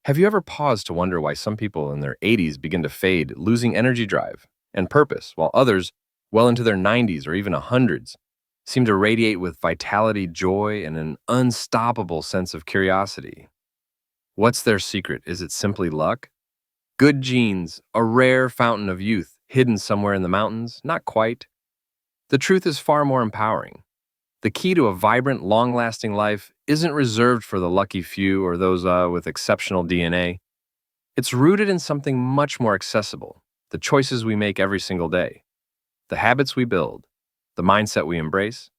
Have you ever paused to wonder why some people in their 80s begin to fade, losing energy drive and purpose, while others, well into their 90s or even hundreds, seem to radiate with vitality, joy, and an unstoppable sense of curiosity? What's their secret? Is it simply luck? Good genes, a rare fountain of youth hidden somewhere in the mountains? Not quite. The truth is far more empowering. The key to a vibrant, long lasting life isn't reserved for the lucky few or those with exceptional DNA. It's rooted in something much more accessible: the choices we make every single day, the habits we build, the mindset we embrace.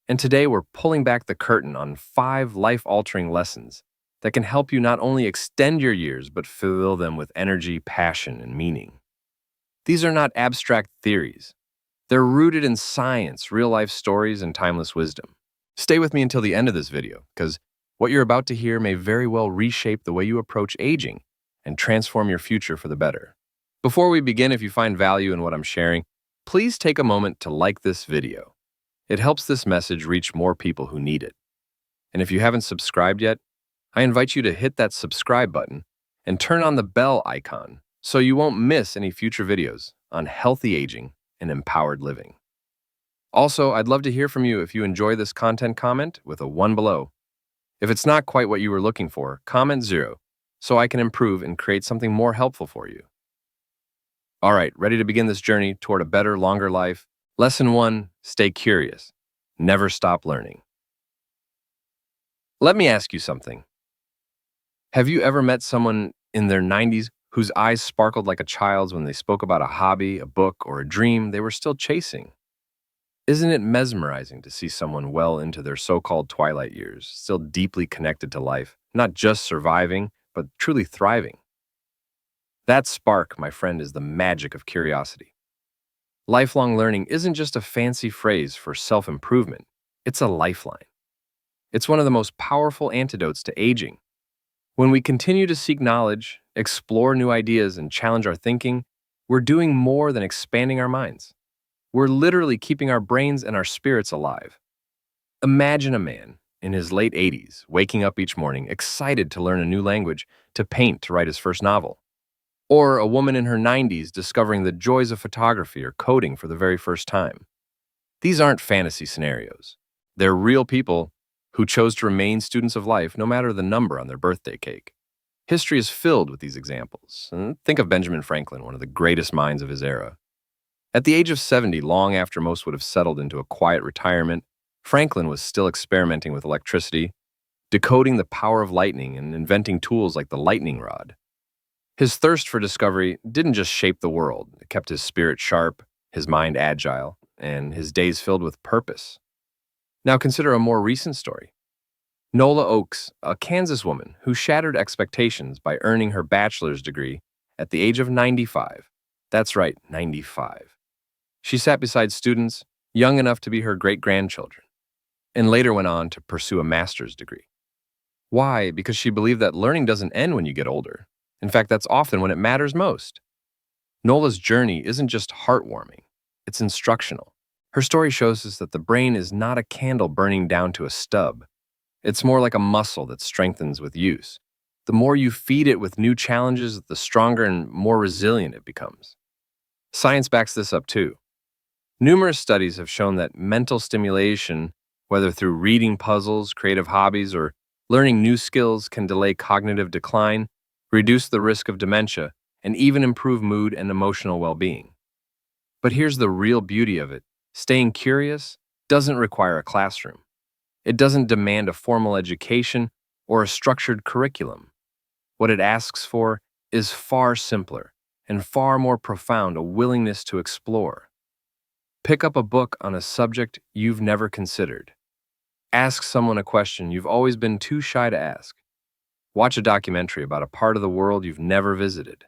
And today we're pulling back the curtain on 5 life altering lessons that can help you not only extend your years, but fill them with energy, passion, and meaning. These are not abstract theories. They're rooted in science, real life stories, and timeless wisdom. Stay with me until the end of this video, because what you're about to hear may very well reshape the way you approach aging and transform your future for the better. Before we begin, if you find value in what I'm sharing, please take a moment to like this video. It helps this message reach more people who need it. And if you haven't subscribed yet, I invite you to hit that subscribe button and turn on the bell icon so you won't miss any future videos on healthy aging and empowered living. Also, I'd love to hear from you. If you enjoy this content, comment with a 1 below. If it's not quite what you were looking for, comment 0 so I can improve and create something more helpful for you. All right, ready to begin this journey toward a better, longer life? Lesson 1, stay curious. Never stop learning. Let me ask you something. Have you ever met someone in their 90s whose eyes sparkled like a child's when they spoke about a hobby, a book, or a dream they were still chasing? Isn't it mesmerizing to see someone well into their so-called twilight years, still deeply connected to life, not just surviving, but truly thriving? That spark, my friend, is the magic of curiosity. Lifelong learning isn't just a fancy phrase for self-improvement. It's a lifeline. It's one of the most powerful antidotes to aging. When we continue to seek knowledge, explore new ideas, and challenge our thinking, we're doing more than expanding our minds. We're literally keeping our brains and our spirits alive. Imagine a man in his late 80s waking up each morning excited to learn a new language, to paint, to write his first novel. Or a woman in her 90s discovering the joys of photography or coding for the very first time. These aren't fantasy scenarios. They're real people who chose to remain students of life no matter the number on their birthday cake. History is filled with these examples. And think of Benjamin Franklin, one of the greatest minds of his era. At the age of 70, long after most would have settled into a quiet retirement, Franklin was still experimenting with electricity, decoding the power of lightning, and inventing tools like the lightning rod. His thirst for discovery didn't just shape the world. It kept his spirit sharp, his mind agile, and his days filled with purpose. Now consider a more recent story. Nola Oakes, a Kansas woman who shattered expectations by earning her bachelor's degree at the age of 95. That's right, 95. She sat beside students young enough to be her great-grandchildren, and later went on to pursue a master's degree. Why? Because she believed that learning doesn't end when you get older. In fact, that's often when it matters most. Nola's journey isn't just heartwarming, it's instructional. Her story shows us that the brain is not a candle burning down to a stub. It's more like a muscle that strengthens with use. The more you feed it with new challenges, the stronger and more resilient it becomes. Science backs this up too. Numerous studies have shown that mental stimulation, whether through reading puzzles, creative hobbies, or learning new skills, can delay cognitive decline, reduce the risk of dementia, and even improve mood and emotional well-being. But here's the real beauty of it. Staying curious doesn't require a classroom. It doesn't demand a formal education or a structured curriculum. What it asks for is far simpler and far more profound: a willingness to explore. Pick up a book on a subject you've never considered. Ask someone a question you've always been too shy to ask. Watch a documentary about a part of the world you've never visited.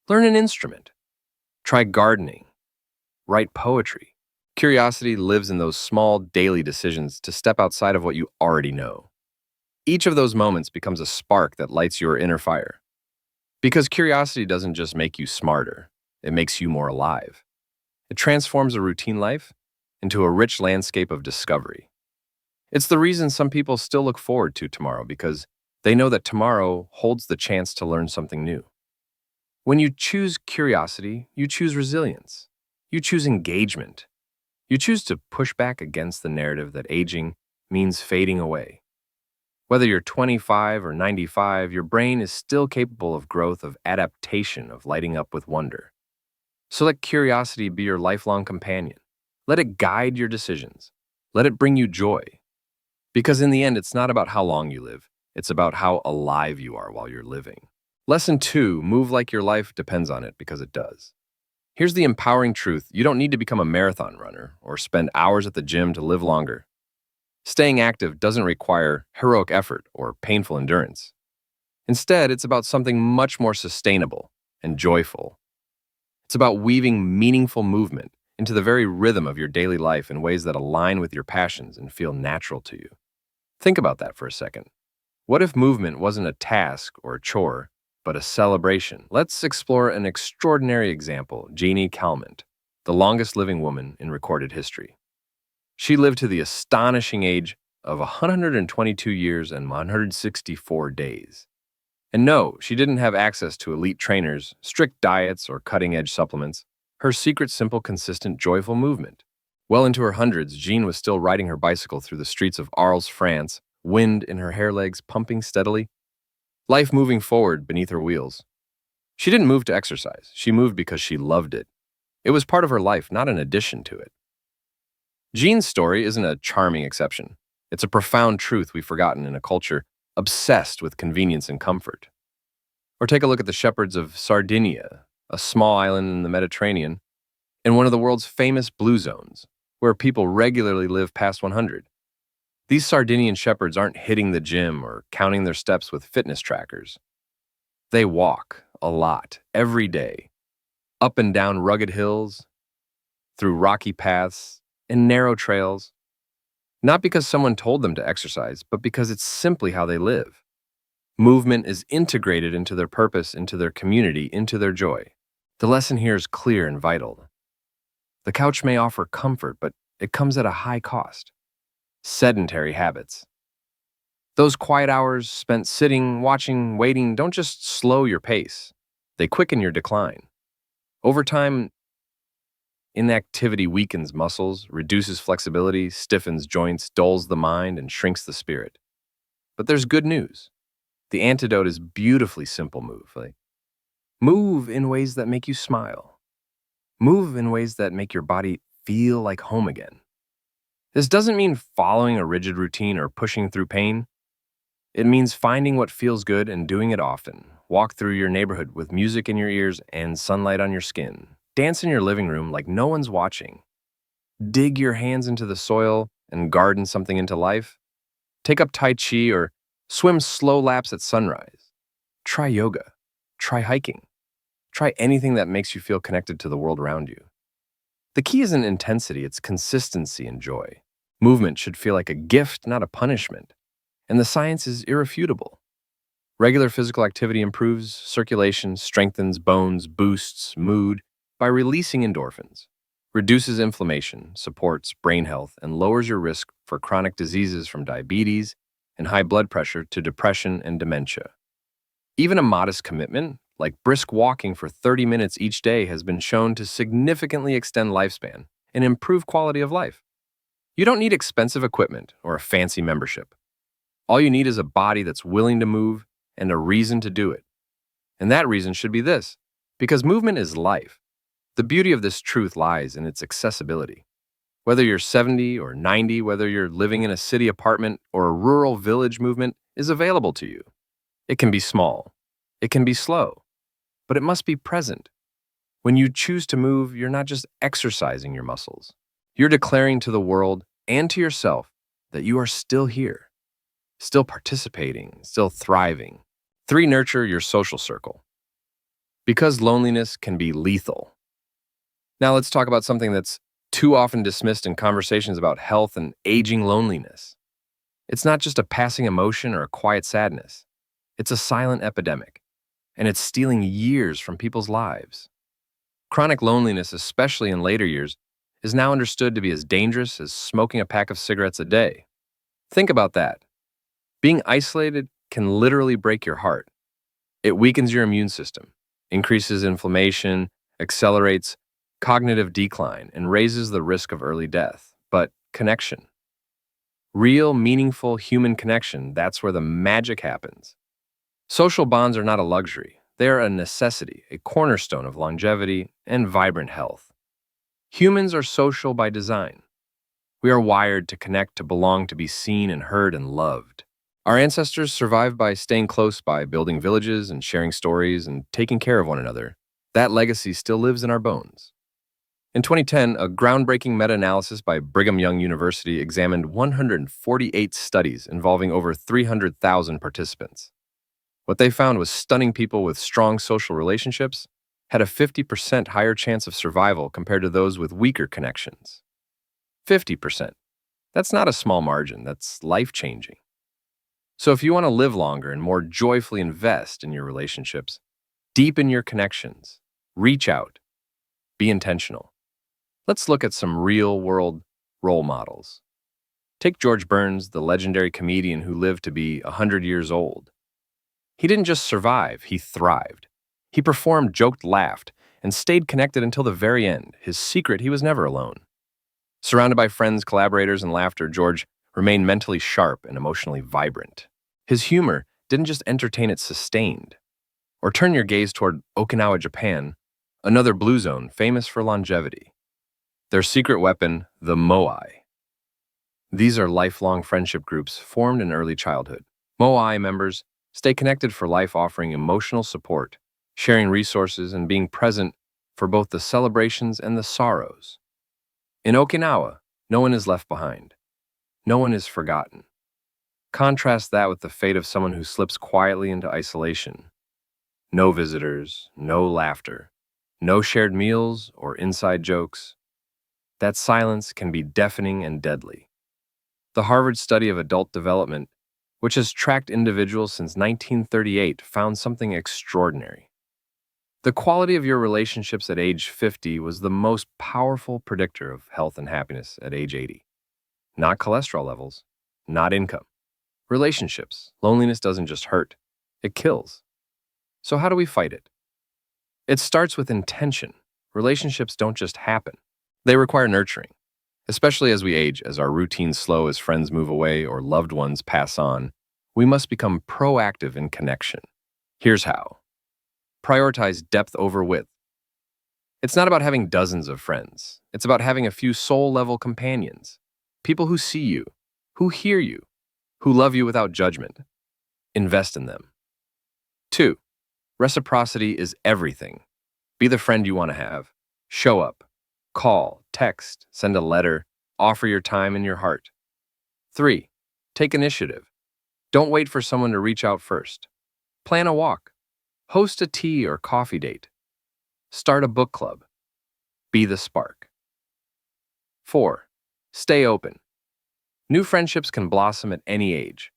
Learn an instrument. Try gardening. Write poetry. Curiosity lives in those small daily decisions to step outside of what you already know. Each of those moments becomes a spark that lights your inner fire. Because curiosity doesn't just make you smarter, it makes you more alive. It transforms a routine life into a rich landscape of discovery. It's the reason some people still look forward to tomorrow, because They know that tomorrow holds the chance to learn something new. When you choose curiosity, you choose resilience. You choose engagement. You choose to push back against the narrative that aging means fading away. Whether you're 25 or 95, your brain is still capable of growth, of adaptation, of lighting up with wonder. So let curiosity be your lifelong companion. Let it guide your decisions. Let it bring you joy. Because in the end, it's not about how long you live. It's about how alive you are while you're living. Lesson 2, move like your life depends on it, because it does. Here's the empowering truth. You don't need to become a marathon runner or spend hours at the gym to live longer. Staying active doesn't require heroic effort or painful endurance. Instead, it's about something much more sustainable and joyful. It's about weaving meaningful movement into the very rhythm of your daily life in ways that align with your passions and feel natural to you. Think about that for a second. What if movement wasn't a task or a chore, but a celebration? Let's explore an extraordinary example, Jeannie Calment, the longest living woman in recorded history. She lived to the astonishing age of 122 years and 164 days. And no, she didn't have access to elite trainers, strict diets, or cutting-edge supplements. Her secret, simple, consistent, joyful movement. Well into her hundreds, Jean was still riding her bicycle through the streets of Arles, France, wind in her hair legs pumping steadily, life moving forward beneath her wheels. She didn't move to exercise. She moved because she loved it. It was part of her life, not an addition to it. Jean's story isn't a charming exception. It's a profound truth we've forgotten in a culture obsessed with convenience and comfort. Or take a look at the shepherds of Sardinia, a small island in the Mediterranean, in one of the world's famous blue zones, where people regularly live past 100. These Sardinian shepherds aren't hitting the gym or counting their steps with fitness trackers. They walk a lot, every day, up and down rugged hills, through rocky paths, and narrow trails. Not because someone told them to exercise, but because it's simply how they live. Movement is integrated into their purpose, into their community, into their joy. The lesson here is clear and vital. The couch may offer comfort, but it comes at a high cost. Sedentary habits. Those quiet hours spent sitting, watching, waiting don't just slow your pace. They quicken your decline. Over time, inactivity weakens muscles, reduces flexibility, stiffens joints, dulls the mind, and shrinks the spirit. But there's good news. The antidote is beautifully simple. Move in ways that make you smile. Move in ways that make your body feel like home again. This doesn't mean following a rigid routine or pushing through pain. It means finding what feels good and doing it often. Walk through your neighborhood with music in your ears and sunlight on your skin. Dance in your living room like no one's watching. Dig your hands into the soil and garden something into life. Take up Tai Chi or swim slow laps at sunrise. Try yoga. Try hiking. Try anything that makes you feel connected to the world around you. The key isn't intensity, it's consistency and joy. Movement should feel like a gift, not a punishment. And the science is irrefutable. Regular physical activity improves circulation, strengthens bones, boosts mood by releasing endorphins, reduces inflammation, supports brain health, and lowers your risk for chronic diseases from diabetes and high blood pressure to depression and dementia. Even a modest commitment, like brisk walking for 30 minutes each day, has been shown to significantly extend lifespan and improve quality of life. You don't need expensive equipment or a fancy membership. All you need is a body that's willing to move and a reason to do it. And that reason should be this: because movement is life. The beauty of this truth lies in its accessibility. Whether you're 70 or 90, whether you're living in a city apartment or a rural village, movement is available to you. It can be small. It can be slow. But it must be present. When you choose to move, you're not just exercising your muscles. You're declaring to the world and to yourself that you are still here, still participating, still thriving. 3, nurture your social circle. Because loneliness can be lethal. Now let's talk about something that's too often dismissed in conversations about health and aging: loneliness. It's not just a passing emotion or a quiet sadness. It's a silent epidemic, and it's stealing years from people's lives. Chronic loneliness, especially in later years, is now understood to be as dangerous as smoking a pack of cigarettes a day. Think about that. Being isolated can literally break your heart. It weakens your immune system, increases inflammation, accelerates cognitive decline, and raises the risk of early death. But connection, real, meaningful human connection, that's where the magic happens. Social bonds are not a luxury. They are a necessity, a cornerstone of longevity and vibrant health. Humans are social by design. We are wired to connect, to belong, to be seen and heard and loved. Our ancestors survived by staying close by building villages and sharing stories and taking care of one another. That legacy still lives in our bones. In 2010, a groundbreaking meta-analysis by Brigham Young University examined 148 studies involving over 300,000 participants. What they found was stunning. People with strong social relationships had a 50% higher chance of survival compared to those with weaker connections. 50%. That's not a small margin, that's life-changing. So if you want to live longer and more joyfully invest in your relationships, deepen your connections, reach out, be intentional. Let's look at some real-world role models. Take George Burns, the legendary comedian who lived to be 100 years old. He didn't just survive, he thrived. He performed, joked, laughed, and stayed connected until the very end. His secret, he was never alone. Surrounded by friends, collaborators, and laughter, George remained mentally sharp and emotionally vibrant. His humor didn't just entertain, it sustained. Or turn your gaze toward Okinawa, Japan, another blue zone famous for longevity. Their secret weapon, the moai. These are lifelong friendship groups formed in early childhood. Moai members stay connected for life, offering emotional support, sharing resources, and being present for both the celebrations and the sorrows. In Okinawa, no one is left behind. No one is forgotten. Contrast that with the fate of someone who slips quietly into isolation. No visitors, no laughter, no shared meals or inside jokes. That silence can be deafening and deadly. The Harvard study of adult development, which has tracked individuals since 1938, found something extraordinary. The quality of your relationships at age 50 was the most powerful predictor of health and happiness at age 80. Not cholesterol levels, not income. Relationships. Loneliness doesn't just hurt, it kills. So how do we fight it? It starts with intention. Relationships don't just happen. They require nurturing, especially as we age, as our routines slow, as friends move away or loved ones pass on. We must become proactive in connection. Here's how. Prioritize depth over width. It's not about having dozens of friends. It's about having a few soul-level companions. People who see you, who hear you, who love you without judgment. Invest in them. 2. Reciprocity is everything. Be the friend you want to have. Show up. Call, text, send a letter, offer your time and your heart. 3. Take initiative. Don't wait for someone to reach out first. Plan a walk. Host a tea or coffee date. Start a book club. Be the spark. 4. Stay open. New friendships can blossom at any age.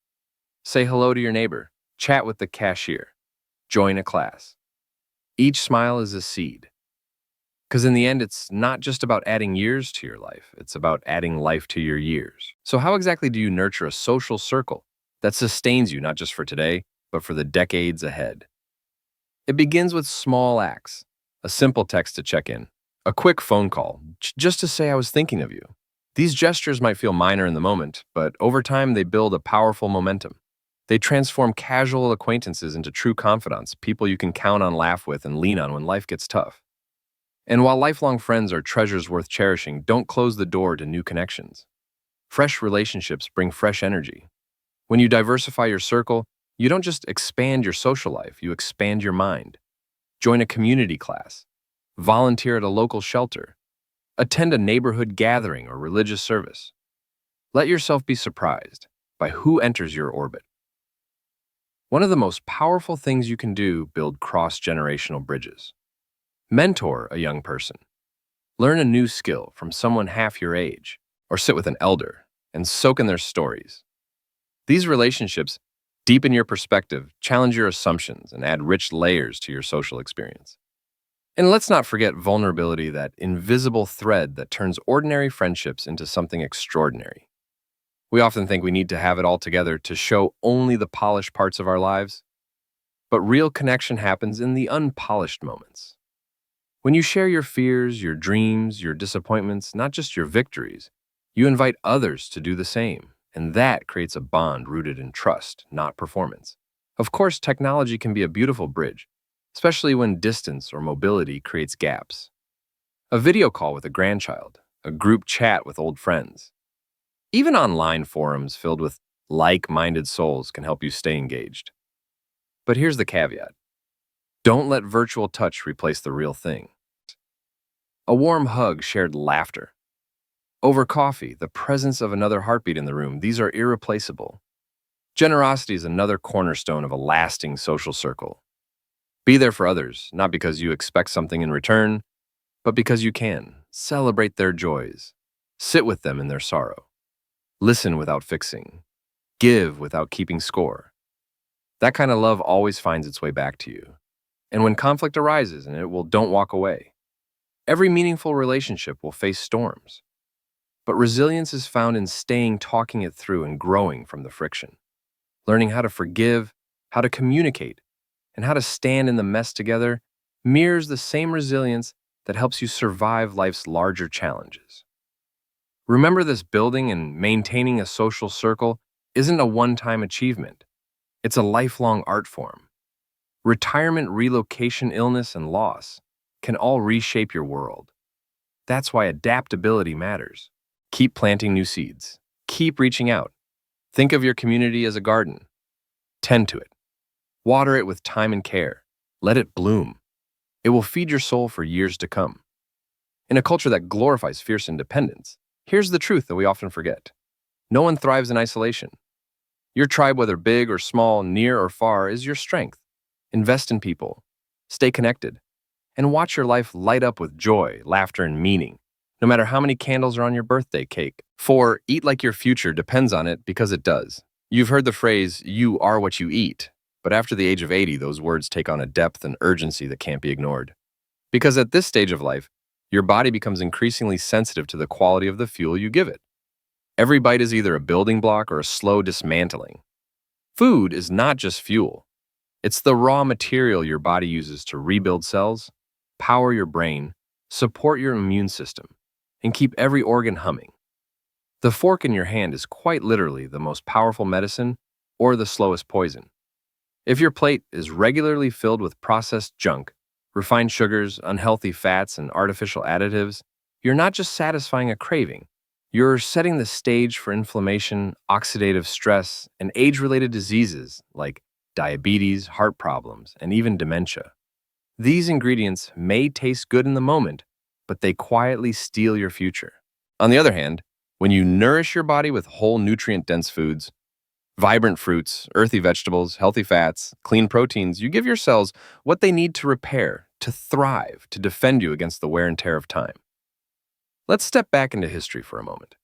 Say hello to your neighbor. Chat with the cashier. Join a class. Each smile is a seed. Because in the end, it's not just about adding years to your life. It's about adding life to your years. So how exactly do you nurture a social circle that sustains you not just for today, but for the decades ahead? It begins with small acts. A simple text to check in. A quick phone call, just to say I was thinking of you. These gestures might feel minor in the moment, but over time they build a powerful momentum. They transform casual acquaintances into true confidants, people you can count on, laugh with, and lean on when life gets tough. And while lifelong friends are treasures worth cherishing, don't close the door to new connections. Fresh relationships bring fresh energy. When you diversify your circle, you don't just expand your social life, you expand your mind. Join a community class. Volunteer at a local shelter. Attend a neighborhood gathering or religious service. Let yourself be surprised by who enters your orbit. One of the most powerful things you can do, build cross-generational bridges. Mentor a young person. Learn a new skill from someone half your age, or sit with an elder and soak in their stories. These relationships deepen your perspective, challenge your assumptions, and add rich layers to your social experience. And let's not forget vulnerability, that invisible thread that turns ordinary friendships into something extraordinary. We often think we need to have it all together to show only the polished parts of our lives, but real connection happens in the unpolished moments. When you share your fears, your dreams, your disappointments, not just your victories, you invite others to do the same, and that creates a bond rooted in trust, not performance. Of course, technology can be a beautiful bridge, especially when distance or mobility creates gaps. A video call with a grandchild, a group chat with old friends, even online forums filled with like-minded souls can help you stay engaged. But here's the caveat. Don't let virtual touch replace the real thing. A warm hug, shared laughter. Over coffee, the presence of another heartbeat in the room, these are irreplaceable. Generosity is another cornerstone of a lasting social circle. Be there for others, not because you expect something in return, but because you can. Celebrate their joys. Sit with them in their sorrow. Listen without fixing. Give without keeping score. That kind of love always finds its way back to you. And when conflict arises, don't walk away. Every meaningful relationship will face storms. But resilience is found in staying, talking it through, and growing from the friction. Learning how to forgive, how to communicate, and how to stand in the mess together mirrors the same resilience that helps you survive life's larger challenges. Remember, this building and maintaining a social circle isn't a one-time achievement. It's a lifelong art form. Retirement, relocation, illness, and loss can all reshape your world. That's why adaptability matters. Keep planting new seeds. Keep reaching out. Think of your community as a garden. Tend to it. Water it with time and care. Let it bloom. It will feed your soul for years to come. In a culture that glorifies fierce independence, here's the truth that we often forget. No one thrives in isolation. Your tribe, whether big or small, near or far, is your strength. Invest in people. Stay connected. And watch your life light up with joy, laughter, and meaning, no matter how many candles are on your birthday cake. For eat like your future depends on it because it does. You've heard the phrase, you are what you eat, but after the age of 80, those words take on a depth and urgency that can't be ignored. Because at this stage of life, your body becomes increasingly sensitive to the quality of the fuel you give it. Every bite is either a building block or a slow dismantling. Food is not just fuel. It's the raw material your body uses to rebuild cells, power your brain, support your immune system, and keep every organ humming. The fork in your hand is quite literally the most powerful medicine or the slowest poison. If your plate is regularly filled with processed junk, refined sugars, unhealthy fats, and artificial additives, you're not just satisfying a craving, you're setting the stage for inflammation, oxidative stress, and age-related diseases like diabetes, heart problems, and even dementia. These ingredients may taste good in the moment, but they quietly steal your future. On the other hand, when you nourish your body with whole nutrient-dense foods, vibrant fruits, earthy vegetables, healthy fats, clean proteins, you give your cells what they need to repair, to thrive, to defend you against the wear and tear of time. Let's step back into history for a moment.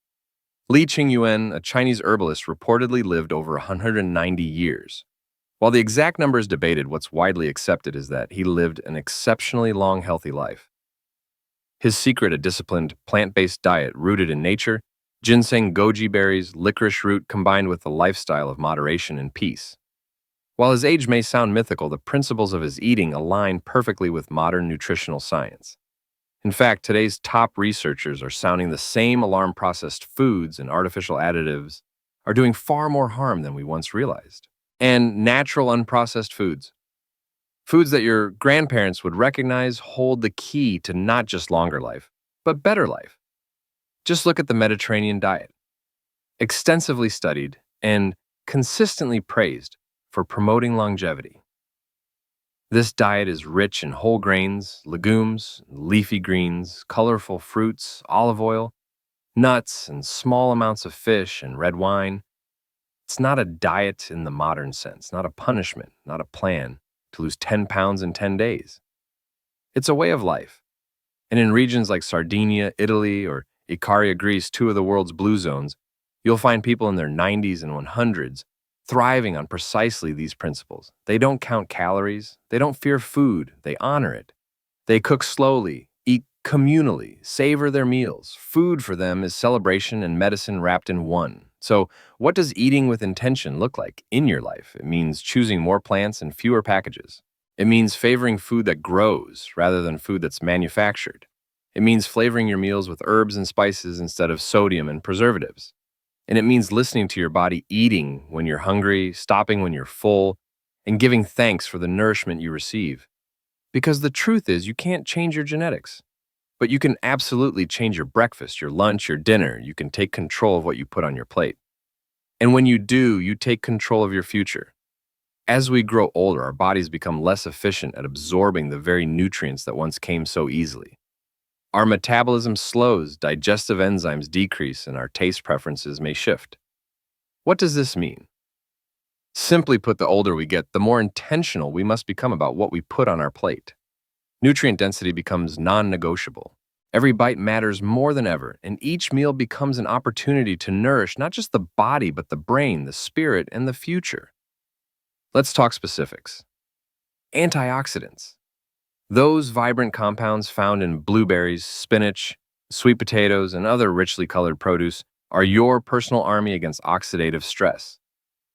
Li Qingyuan, a Chinese herbalist, reportedly lived over 190 years. While the exact number is debated, what's widely accepted is that he lived an exceptionally long, healthy life. His secret, a disciplined, plant-based diet rooted in nature, ginseng, goji berries, licorice root combined with a lifestyle of moderation and peace. While his age may sound mythical, the principles of his eating align perfectly with modern nutritional science. In fact, today's top researchers are sounding the same alarm. Processed foods and artificial additives are doing far more harm than we once realized. And natural, unprocessed foods. Foods that your grandparents would recognize hold the key to not just longer life, but better life. Just look at the Mediterranean diet. Extensively studied and consistently praised for promoting longevity. This diet is rich in whole grains, legumes, leafy greens, colorful fruits, olive oil, nuts, and small amounts of fish and red wine. It's not a diet in the modern sense, not a punishment, not a plan to lose 10 pounds in 10 days. It's a way of life. And in regions like Sardinia, Italy, or Icaria, Greece, two of the world's blue zones, you'll find people in their 90s and 100s thriving on precisely these principles. They don't count calories. They don't fear food. They honor it. They cook slowly, eat communally, savor their meals. Food for them is celebration and medicine wrapped in one. So, what does eating with intention look like in your life? It means choosing more plants and fewer packages. It means favoring food that grows rather than food that's manufactured. It means flavoring your meals with herbs and spices instead of sodium and preservatives. And it means listening to your body, eating when you're hungry, stopping when you're full, and giving thanks for the nourishment you receive. Because the truth is, you can't change your genetics, but you can absolutely change your breakfast, your lunch, your dinner. You can take control of what you put on your plate. And when you do, you take control of your future. As we grow older, our bodies become less efficient at absorbing the very nutrients that once came so easily. Our metabolism slows, digestive enzymes decrease, and our taste preferences may shift. What does this mean? Simply put, the older we get, the more intentional we must become about what we put on our plate. Nutrient density becomes non-negotiable. Every bite matters more than ever, and each meal becomes an opportunity to nourish not just the body, but the brain, the spirit, and the future. Let's talk specifics. Antioxidants. Those vibrant compounds found in blueberries, spinach, sweet potatoes, and other richly colored produce are your personal army against oxidative stress.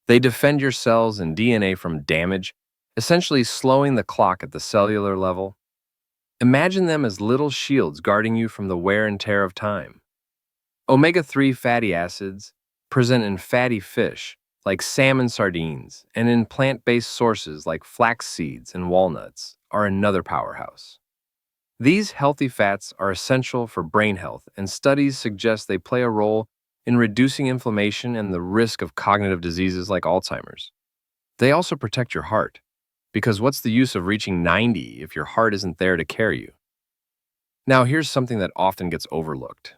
They defend your cells and DNA from damage, essentially slowing the clock at the cellular level. Imagine them as little shields guarding you from the wear and tear of time. Omega-3 fatty acids present in fatty fish, like salmon sardines, and in plant-based sources like flax seeds and walnuts, are another powerhouse. These healthy fats are essential for brain health, and studies suggest they play a role in reducing inflammation and the risk of cognitive diseases like Alzheimer's. They also protect your heart, because what's the use of reaching 90 if your heart isn't there to carry you? Now, here's something that often gets overlooked.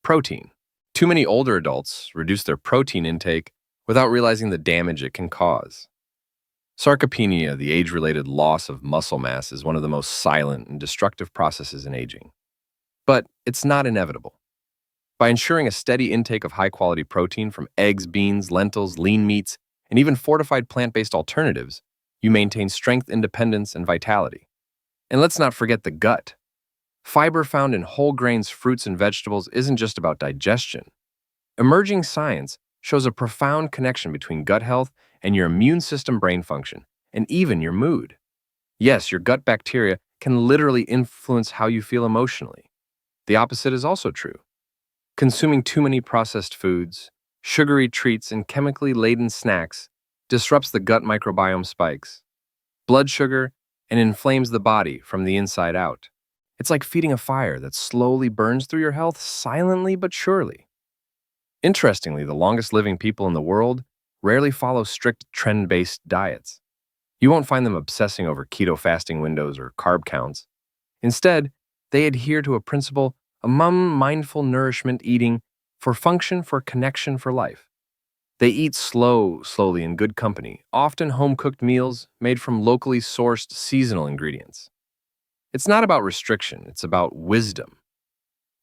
Protein. Too many older adults reduce their protein intake without realizing the damage it can cause. Sarcopenia, the age-related loss of muscle mass, is one of the most silent and destructive processes in aging. But it's not inevitable. By ensuring a steady intake of high-quality protein from eggs, beans, lentils, lean meats, and even fortified plant-based alternatives, you maintain strength, independence, and vitality. And let's not forget the gut. Fiber found in whole grains, fruits, and vegetables isn't just about digestion. Emerging science shows a profound connection between gut health and your immune system, brain function, and even your mood. Yes, your gut bacteria can literally influence how you feel emotionally. The opposite is also true. Consuming too many processed foods, sugary treats, and chemically laden snacks disrupts the gut microbiome, spikes blood sugar, and inflames the body from the inside out. It's like feeding a fire that slowly burns through your health silently but surely. Interestingly, the longest living people in the world rarely follow strict trend-based diets. You won't find them obsessing over keto fasting windows or carb counts. Instead, they adhere to a principle among mindful nourishment eating for function, for connection, for life. They eat slowly in good company, often home-cooked meals made from locally sourced seasonal ingredients. It's not about restriction, it's about wisdom.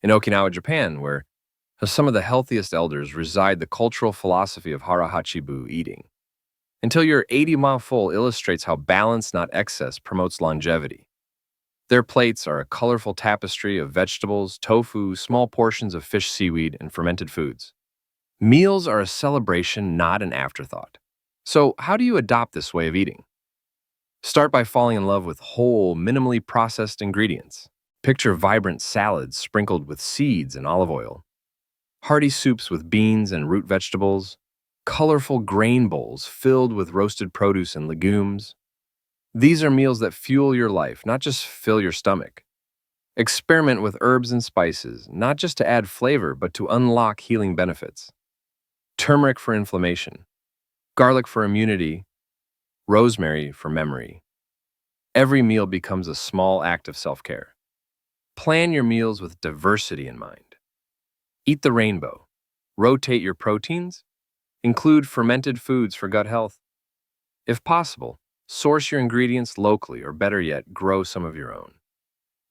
In Okinawa, Japan, where some of the healthiest elders reside, the cultural philosophy of harahachibu eating. Until you're 80 full illustrates how balance, not excess, promotes longevity. Their plates are a colorful tapestry of vegetables, tofu, small portions of fish, seaweed, and fermented foods. Meals are a celebration, not an afterthought. So, how do you adopt this way of eating? Start by falling in love with whole, minimally processed ingredients. Picture vibrant salads sprinkled with seeds and olive oil, hearty soups with beans and root vegetables, colorful grain bowls filled with roasted produce and legumes. These are meals that fuel your life, not just fill your stomach. Experiment with herbs and spices, not just to add flavor, but to unlock healing benefits. Turmeric for inflammation, garlic for immunity, rosemary for memory. Every meal becomes a small act of self-care. Plan your meals with diversity in mind. Eat the rainbow. Rotate your proteins. Include fermented foods for gut health. If possible, source your ingredients locally, or better yet, grow some of your own.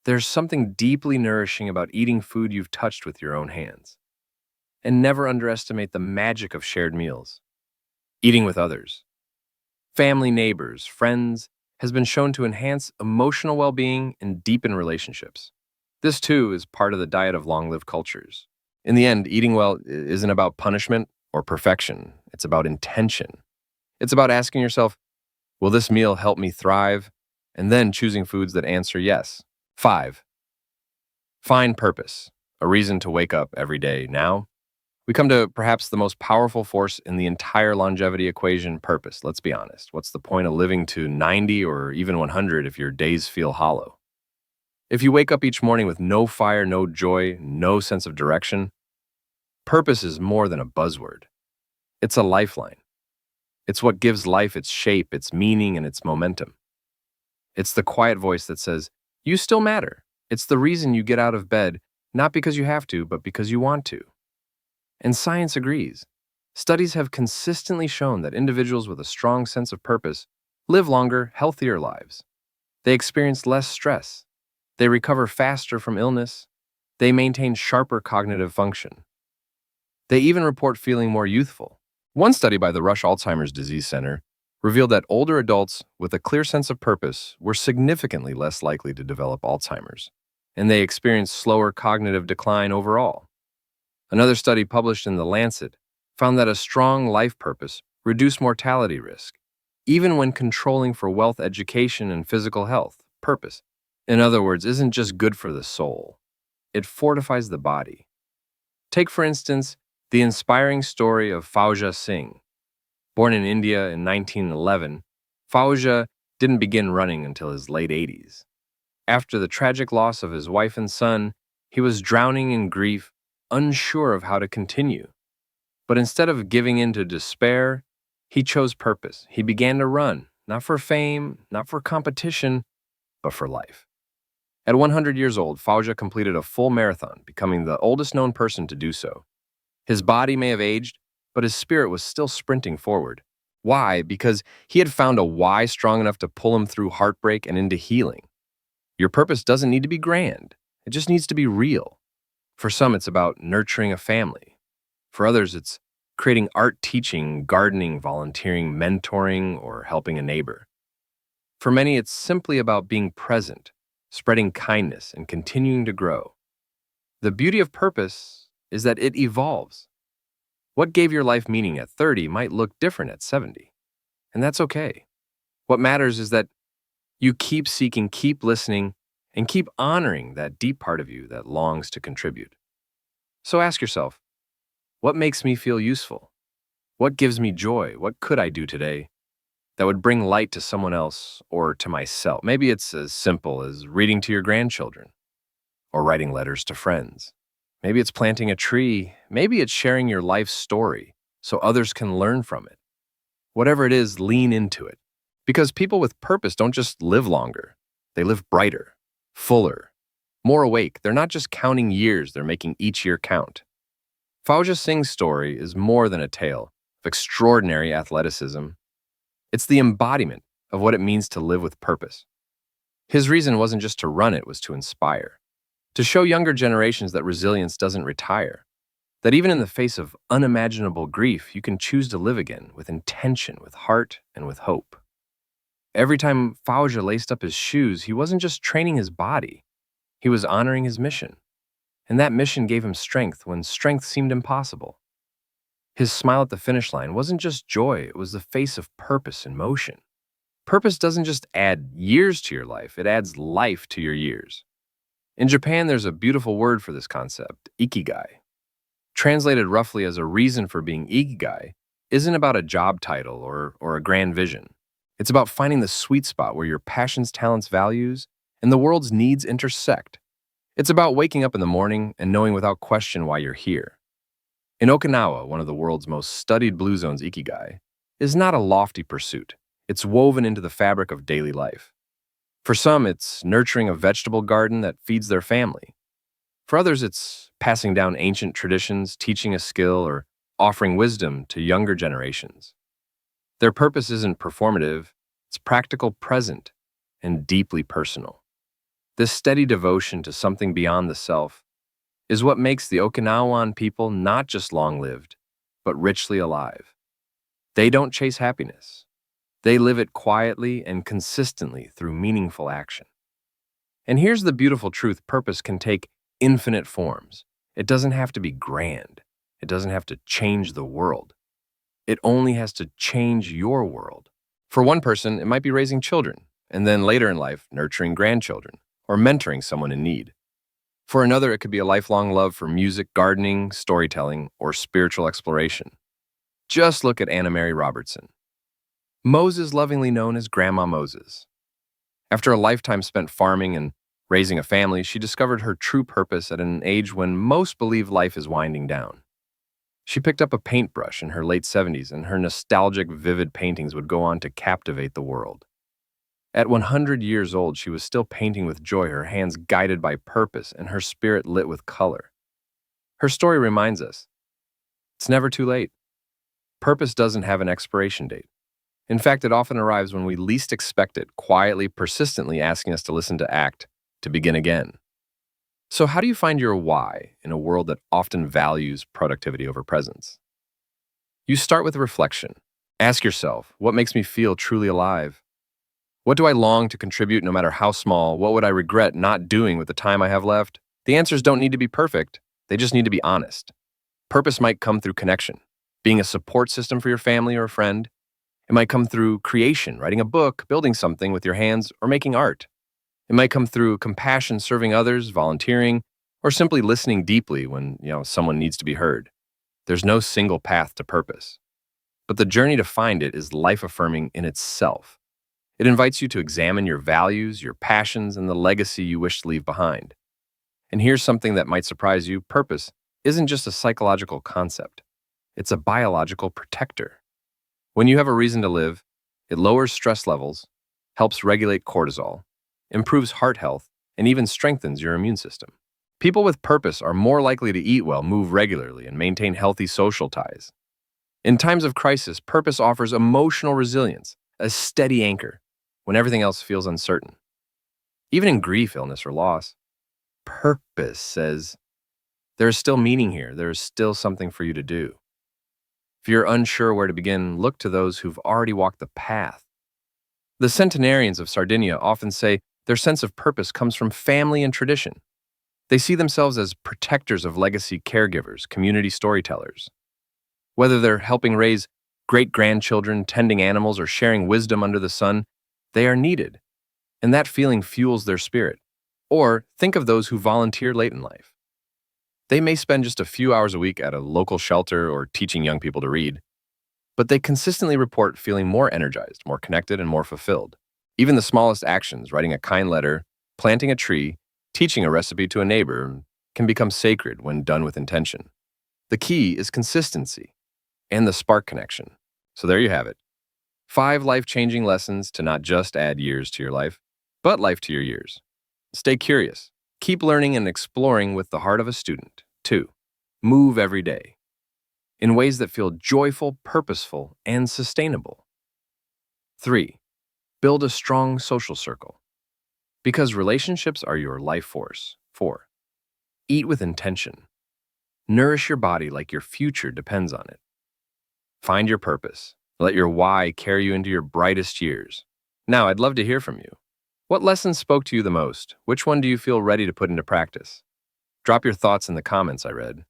There's something deeply nourishing about eating food you've touched with your own hands. And never underestimate the magic of shared meals. Eating with others, family, neighbors, friends, has been shown to enhance emotional well-being and deepen relationships. This, too, is part of the diet of long-lived cultures. In the end, eating well isn't about punishment or perfection. It's about intention. It's about asking yourself, will this meal help me thrive? And then choosing foods that answer yes. 5. Find purpose, a reason to wake up every day. Now, we come to perhaps the most powerful force in the entire longevity equation, purpose. Let's be honest. What's the point of living to 90 or even 100 if your days feel hollow? If you wake up each morning with no fire, no joy, no sense of direction, purpose is more than a buzzword. It's a lifeline. It's what gives life its shape, its meaning, and its momentum. It's the quiet voice that says, you still matter. It's the reason you get out of bed, not because you have to, but because you want to. And science agrees. Studies have consistently shown that individuals with a strong sense of purpose live longer, healthier lives. They experience less stress. They recover faster from illness. They maintain sharper cognitive function. They even report feeling more youthful. One study by the Rush Alzheimer's Disease Center revealed that older adults with a clear sense of purpose were significantly less likely to develop Alzheimer's, and they experienced slower cognitive decline overall. Another study published in The Lancet found that a strong life purpose reduced mortality risk, even when controlling for wealth, education, and physical health. Purpose, in other words, isn't just good for the soul. It fortifies the body. Take, for instance, the inspiring story of Fauja Singh. Born in India in 1911, Fauja didn't begin running until his late 80s. After the tragic loss of his wife and son, he was drowning in grief, unsure of how to continue. But instead of giving in to despair, he chose purpose. He began to run, not for fame, not for competition, but for life. At 100 years old, Fauja completed a full marathon, becoming the oldest known person to do so. His body may have aged, but his spirit was still sprinting forward. Why? Because he had found a why strong enough to pull him through heartbreak and into healing. Your purpose doesn't need to be grand. It just needs to be real. For some, it's about nurturing a family. For others, it's creating art, teaching, gardening, volunteering, mentoring, or helping a neighbor. For many, it's simply about being present, spreading kindness, and continuing to grow. The beauty of purpose is that it evolves. What gave your life meaning at 30 might look different at 70, and that's okay. What matters is that you keep seeking, keep listening, and keep honoring that deep part of you that longs to contribute. So ask yourself, what makes me feel useful? What gives me joy? What could I do today that would bring light to someone else or to myself? Maybe it's as simple as reading to your grandchildren or writing letters to friends. Maybe it's planting a tree. Maybe it's sharing your life story so others can learn from it. Whatever it is, lean into it. Because people with purpose don't just live longer. They live brighter, fuller, more awake. They're not just counting years, they're making each year count. Fauja Singh's story is more than a tale of extraordinary athleticism. It's the embodiment of what it means to live with purpose. His reason wasn't just to run, it was to inspire. To show younger generations that resilience doesn't retire, that even in the face of unimaginable grief, you can choose to live again with intention, with heart, and with hope. Every time Fauja laced up his shoes, he wasn't just training his body, he was honoring his mission. And that mission gave him strength when strength seemed impossible. His smile at the finish line wasn't just joy, it was the face of purpose and motion. Purpose doesn't just add years to your life, it adds life to your years. In Japan, there's a beautiful word for this concept, ikigai. Translated roughly as a reason for being, ikigai isn't about a job title or a grand vision. It's about finding the sweet spot where your passions, talents, values, and the world's needs intersect. It's about waking up in the morning and knowing without question why you're here. In Okinawa, one of the world's most studied blue zones, ikigai is not a lofty pursuit. It's woven into the fabric of daily life. For some, it's nurturing a vegetable garden that feeds their family. For others, it's passing down ancient traditions, teaching a skill, or offering wisdom to younger generations. Their purpose isn't performative, it's practical, present, and deeply personal. This steady devotion to something beyond the self is what makes the Okinawan people not just long-lived, but richly alive. They don't chase happiness. They live it quietly and consistently through meaningful action. And here's the beautiful truth, purpose can take infinite forms. It doesn't have to be grand. It doesn't have to change the world. It only has to change your world. For one person, it might be raising children, and then later in life, nurturing grandchildren, or mentoring someone in need. For another, it could be a lifelong love for music, gardening, storytelling, or spiritual exploration. Just look at Anna Mary Robertson. Moses, lovingly known as Grandma Moses. After a lifetime spent farming and raising a family, she discovered her true purpose at an age when most believe life is winding down. She picked up a paintbrush in her late 70s, and her nostalgic, vivid paintings would go on to captivate the world. At 100 years old, she was still painting with joy, her hands guided by purpose and her spirit lit with color. Her story reminds us, it's never too late. Purpose doesn't have an expiration date. In fact, it often arrives when we least expect it, quietly, persistently asking us to listen, to act, to begin again. So how do you find your why in a world that often values productivity over presence? You start with reflection. Ask yourself, what makes me feel truly alive? What do I long to contribute, no matter how small? What would I regret not doing with the time I have left? The answers don't need to be perfect. They just need to be honest. Purpose might come through connection, being a support system for your family or a friend. It might come through creation, writing a book, building something with your hands, or making art. It might come through compassion, serving others, volunteering, or simply listening deeply when, someone needs to be heard. There's no single path to purpose. But the journey to find it is life-affirming in itself. It invites you to examine your values, your passions, and the legacy you wish to leave behind. And here's something that might surprise you. Purpose isn't just a psychological concept. It's a biological protector. When you have a reason to live, it lowers stress levels, helps regulate cortisol, improves heart health, and even strengthens your immune system. People with purpose are more likely to eat well, move regularly, and maintain healthy social ties. In times of crisis, purpose offers emotional resilience, a steady anchor, when everything else feels uncertain. Even in grief, illness, or loss, purpose says, there is still meaning here, there is still something for you to do. If you're unsure where to begin, look to those who've already walked the path. The centenarians of Sardinia often say their sense of purpose comes from family and tradition. They see themselves as protectors of legacy, caregivers, community storytellers. Whether they're helping raise great-grandchildren, tending animals, or sharing wisdom under the sun, they are needed, and that feeling fuels their spirit. Or think of those who volunteer late in life. They may spend just a few hours a week at a local shelter or teaching young people to read, but they consistently report feeling more energized, more connected, and more fulfilled. Even the smallest actions, writing a kind letter, planting a tree, teaching a recipe to a neighbor, can become sacred when done with intention. The key is consistency and the spark connection. So there you have it. 5 life-changing lessons to not just add years to your life, but life to your years. Stay curious. Keep learning and exploring with the heart of a student. 2. Move every day in ways that feel joyful, purposeful, and sustainable. 3. Build a strong social circle, because relationships are your life force. 4. Eat with intention. Nourish your body like your future depends on it. Find your purpose. Let your why carry you into your brightest years. Now, I'd love to hear from you. What lesson spoke to you the most? Which one do you feel ready to put into practice? Drop your thoughts in the comments I read.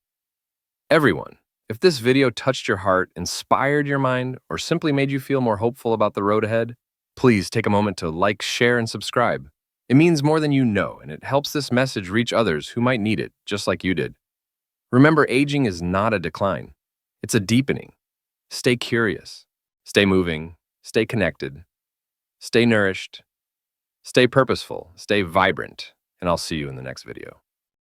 Everyone, if this video touched your heart, inspired your mind, or simply made you feel more hopeful about the road ahead, please take a moment to like, share, and subscribe. It means more than you know, and it helps this message reach others who might need it, just like you did. Remember, aging is not a decline. It's a deepening. Stay curious. Stay moving. Stay connected. Stay nourished. Stay purposeful. Stay vibrant. And I'll see you in the next video.